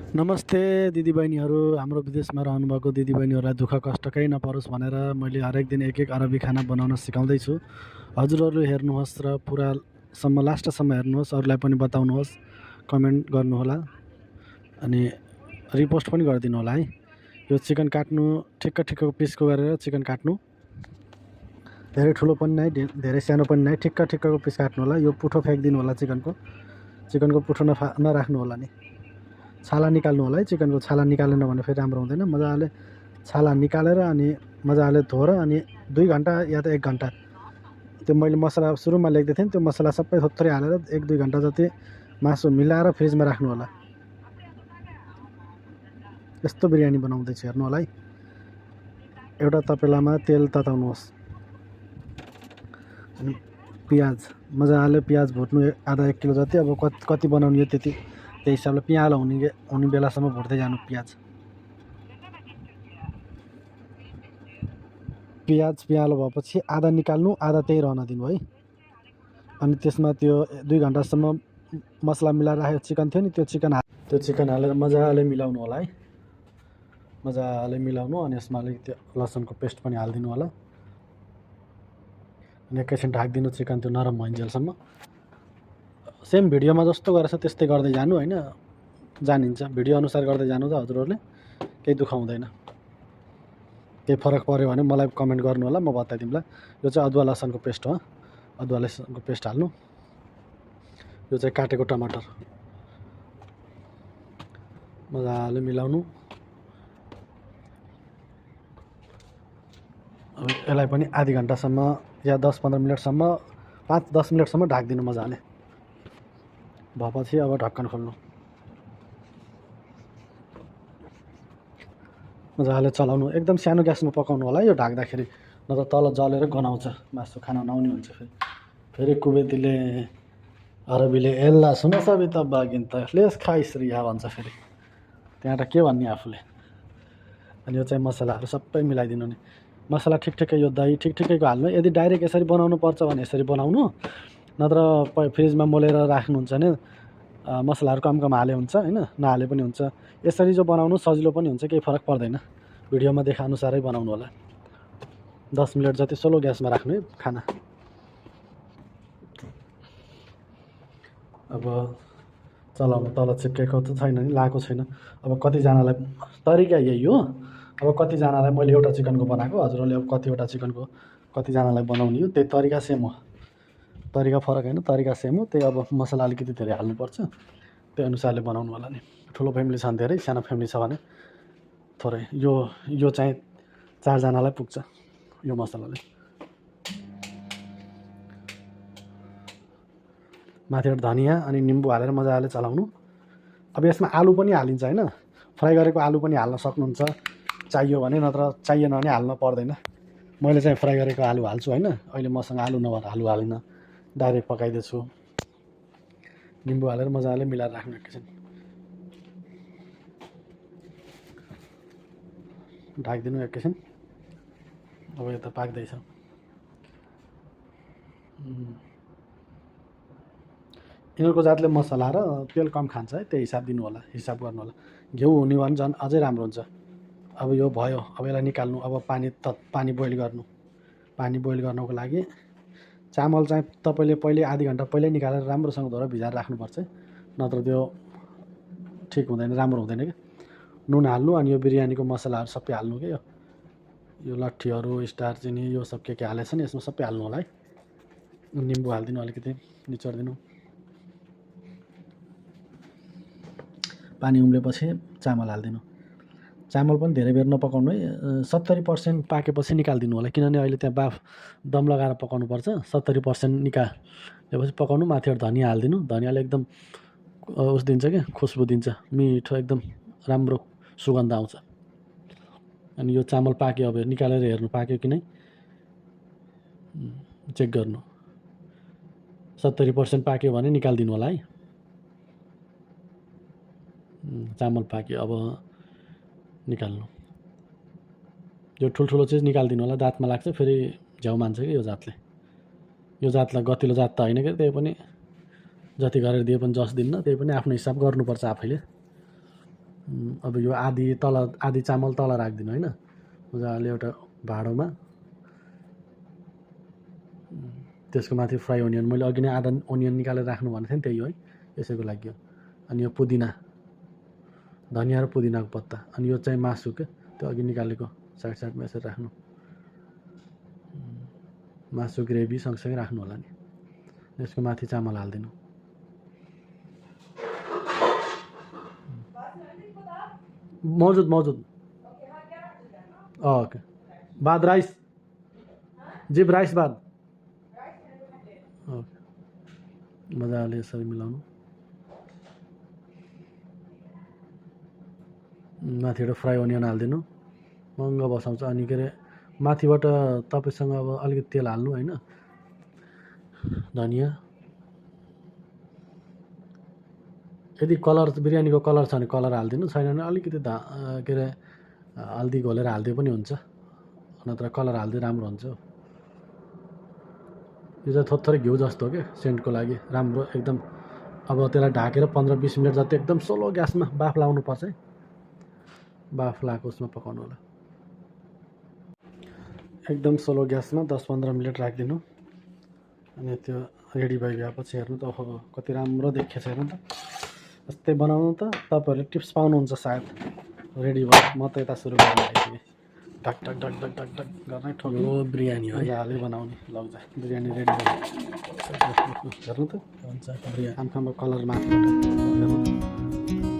नमस्ते दिदीबहिनीहरू। हाम्रो विदेशमा रहनुभएको दिदीबहिनीहरूलाई दुःख कष्ट केही नपरोस् भनेर मैले हरेक दिन एक एक अरबी खाना बनाउन सिकाउँदैछु। हजुरहरू हेर्नुहोस् र पुरासम्म लास्टसम्म हेर्नुहोस्, अरूलाई पनि बताउनुहोस्, कमेन्ट गर्नुहोला अनि रिपोस्ट पनि गरिदिनु होला है। यो चिकन काट्नु ठिक्क ठिक्कको पिसको गरेर चिकन काट्नु, धेरै ठुलो पनि नै धेरै सानो पनि नै, ठिक्क ठिक्कको पिस काट्नु होला। यो पुठो फ्याँकिदिनु होला, चिकनको पुठो नराख्नु होला नि। छाला निकाल्नु होला है। चिकनको छाला निकालेन भने फेरि राम्रो हुँदैन। मजाले छाला निकालेर अनि मजाले धोएर अनि 2 घन्टा या त 1 घन्टा, त्यो मैले मसला सुरुमा लेख्दै थिएँ, त्यो मसला सबै थोरै हालेर 1-2 घन्टा जति मासु मिलाएर फ्रिजमा राख्नु होला। यस्तो बिरयानी बनाउँदैछु, हेर्नु होला है। एउटा तपेलामा तेल तताउनुहोस् अनि प्याज मजाले भुट्नु, आधा 1 किलो जति। अब कति बनाउने त्यति, त्यही हिसाबले पिँडालो हुने बेलासम्म भुट्दै जानु। प्याज पिँडालो भएपछि आधा निकाल्नु, आधा त्यही रहन दिनु है। अनि त्यसमा त्यो 2 घन्टासम्म मसला मिलाएर राखेको चिकन थियो नि, त्यो चिकन हालेर मजाले मिलाउनु होला है। मजाले मिलाउनु अनि यसमा अलिकति लसुनको पेस्ट पनि हालिदिनु होला अनि एकैछिन ढाकिदिनु, चिकन त्यो नरम भइन्जेलसम्म। सेम भिडियोमा जस्तो गरेछ त्यस्तै गर्दै जानु होइन, जानिन्छ। भिडियो अनुसार गर्दै जानु त हजुरहरूले, केही दुःख हुँदैन। केही फरक पऱ्यो भने मलाई कमेन्ट गर्नु होला, म बताइदिउँला। यो चाहिँ अदुवा लसुनको पेस्ट हो, अदुवा लसुनको पेस्ट हाल्नु। यो चाहिँ काटेको टमाटर मजाले मिलाउनु। अब यसलाई पनि आधी घन्टासम्म या 10-15 मिनटसम्म, 5-10 मिनटसम्म ढाकिदिनु मजाले। भएपछि अब ढक्कन खोल्नु, मजाले चलाउनु। एकदम सानो ग्यासमा पकाउनु होला यो ढाक्दाखेरि, नत्र तल जलेर गनाउँछ, मासु खाना नहुने हुन्छ। फेरि कुवेतीले अरबीले एल्ला सुन सबै त बागिन त लेस खाइस रिया भन्छ फेरि, त्यहाँबाट के भन्ने आफूले। अनि यो चाहिँ मसलाहरू सबै मिलाइदिनु नि। मसला ठिक यो दही ठिकैको हाल्नु। यदि डाइरेक्ट यसरी बनाउनु पर्छ भने यसरी बनाउनु, नत्र फ्रिजमा मोलेर राख्नुहुन्छ भने मसलाहरू कम हाले हुन्छ होइन, नहाले पनि हुन्छ। यसरी जो बनाउनु सजिलो पनि हुन्छ, केही फरक पर्दैन। भिडियोमा देखाअनुसारै बनाउनु होला। 10 मिनट जति स्लो ग्यासमा राख्नु है खाना। अब चलाउनु, तल चिप्केको त छैन नि, लगाएको छैन। अब कतिजनालाई तरिका यही हो। अब कतिजनालाई मैले एउटा चिकनको बनाएको, हजुरहरूले अब कतिवटा चिकनको कतिजनालाई बनाउने हो, त्यही तरिका सेम हो। तरिका फरक होइन, तरिका सेम हो। त्यही अब मसला अलिकति धेरै हाल्नुपर्छ, त्यही अनुसारले बनाउनु होला नि। ठुलो फ्यामिली छ भने धेरै, सानो फ्यामिली छ भने थोरै। यो चाहिँ 4 जनालाई पुग्छ यो मसलाले। माथिबाट धनियाँ अनि निम्बु हालेर मजाले चलाउनु। अब यसमा आलु पनि हालिन्छ होइन, फ्राई गरेको आलु पनि हाल्न सक्नुहुन्छ चाहियो भने, नत्र चाहिएन भने हाल्न पर्दैन। मैले चाहिँ फ्राई गरेको आलु हाल्छु होइन। अहिले मसँग आलु नभएर आलु हालिनँ, डाइरेक्ट पकाइदिन्छु। निम्बु हालेर मजाले मिलाएर राख्नु एकैछिन, ढाकिदिनु एकैछिन। अब यो त पाक्दैछ। यिनीहरूको जातले मसला र तेल कम खान्छ है, त्यही हिसाब दिनु होला, हिसाब गर्नु होला। घिउ हुने भने झन् अझै राम्रो हुन्छ। अब यो भयो, अब यसलाई निकाल्नु। अब पानी बोइल गर्नु। पानी बोइल गर्नको लागि चामल चाहिँ तपाईँले पहिले आधी घन्टा पहिल्यै निकालेर राम्रोसँग धोएर भिजाएर राख्नुपर्छ, नत्र त्यो ठिक हुँदैन, राम्रो हुँदैन कि। नुन हाल्नु अनि यो बिरयानीको मसलाहरू सबै हाल्नु के, यो लट्ठीहरू, स्टार चिनी, यो सब के हालेछ नि यसमा सबै हाल्नु होला है। निम्बु हालिदिनु, अलिकति निचोडिदिनु। पानी उम्लेपछि चामल हालिदिनु। चामल पनि धेरै बेर नपकाउनु है, 70% पाकेपछि निकालिदिनु होला, किनभने अहिले त्यहाँ दम लगाएर पकाउनुपर्छ। 70% निकालेपछि पकाउनु। माथिबाट धनियाँ हालिदिनु। धनियाँले एकदम उस दिन्छ क्या, खुसबु दिन्छ, मिठो एकदम राम्रो सुगन्ध आउँछ। अनि यो चामल पाक्यो, अब निकालेर हेर्नु पाक्यो कि नै, चेक गर्नु। 70% पाक्यो भने निकालिदिनु होला है। चामल पाक्यो, अब निकाल्नु। यो ठुल्ठुलो चिज निकालिदिनु होला, दाँतमा लाग्छ फेरि झ्याउ मान्छ कि यो जातले। यो जातलाई गतिलो जात त होइन कि, त्यही पनि जति गरेर दिए पनि जस दिन्न, त्यही पनि आफ्नो हिसाब गर्नुपर्छ आफैले। अब यो आधी चामल तल राखिदिनु होइन, मजाले एउटा भाँडोमा। त्यसको माथि फ्राई ओनियन, मैले अघि नै आधा ओनियन निकालेर राख्नु भनेको थिएँ नि, त्यही हो है, यसैको लागि हो। अनि यो पुदिना, धनियाँ र पुदिनाको पत्ता, अनि यो चाहिँ मासु क्या, त्यो अघि निकालेको साइडमा यसरी राख्नु। मासु ग्रेभी सँगसँगै राख्नु होला नि। यसको माथि चामल हालिदिनु। मौजुद ओके। बाद राइस जिप राइस बाद ओके। मजाले यसरी मिलाउनु। माथिबाट फ्राई ओनियन हालिदिनु, महँगो बसाउँछ। अनि के अरे माथिबाट तपाईँसँग अब अलिकति तेल हाल्नु होइन, धनियाँ। यदि कलर बिरयानीको कलर छ भने कलर हालिदिनु, छैन भने अलिकति के अरे हल्दी घोलेर हालिदिए पनि हुन्छ, नत्र कलर हालिदिए राम्रो हुन्छ। यो चाहिँ थोरै घिउ जस्तो हो क्या, सेन्टको लागि राम्रो एकदम। अब त्यसलाई ढाकेर 15-20 मिनट जति एकदम स्लो ग्यासमा बाफ लाउनुपर्छ है, बाफ लाएको उसमा पकाउनु होला। एकदम स्लो ग्यासमा 10-15 मिनट राखिदिनु। अनि त्यो रेडी भइगएपछि हेर्नु त, ओहो कति राम्रो देखिएछ हेर्नु त। यस्तै बनाउनु त, तपाईँहरूले टिप्स पाउनुहुन्छ सायद। रेडी भयो, म त यता सुरु गर्नु ढक ढक ढक ढक ढक ढक गर्नै ठोक्नु बिरयानी हो, मजाले बनाउने। लग्छ बिरयानी रेडी भयो हेर्नु त, हुन्छ बिरयानी। खामखामको कलर माथिबाट हेर्नु त।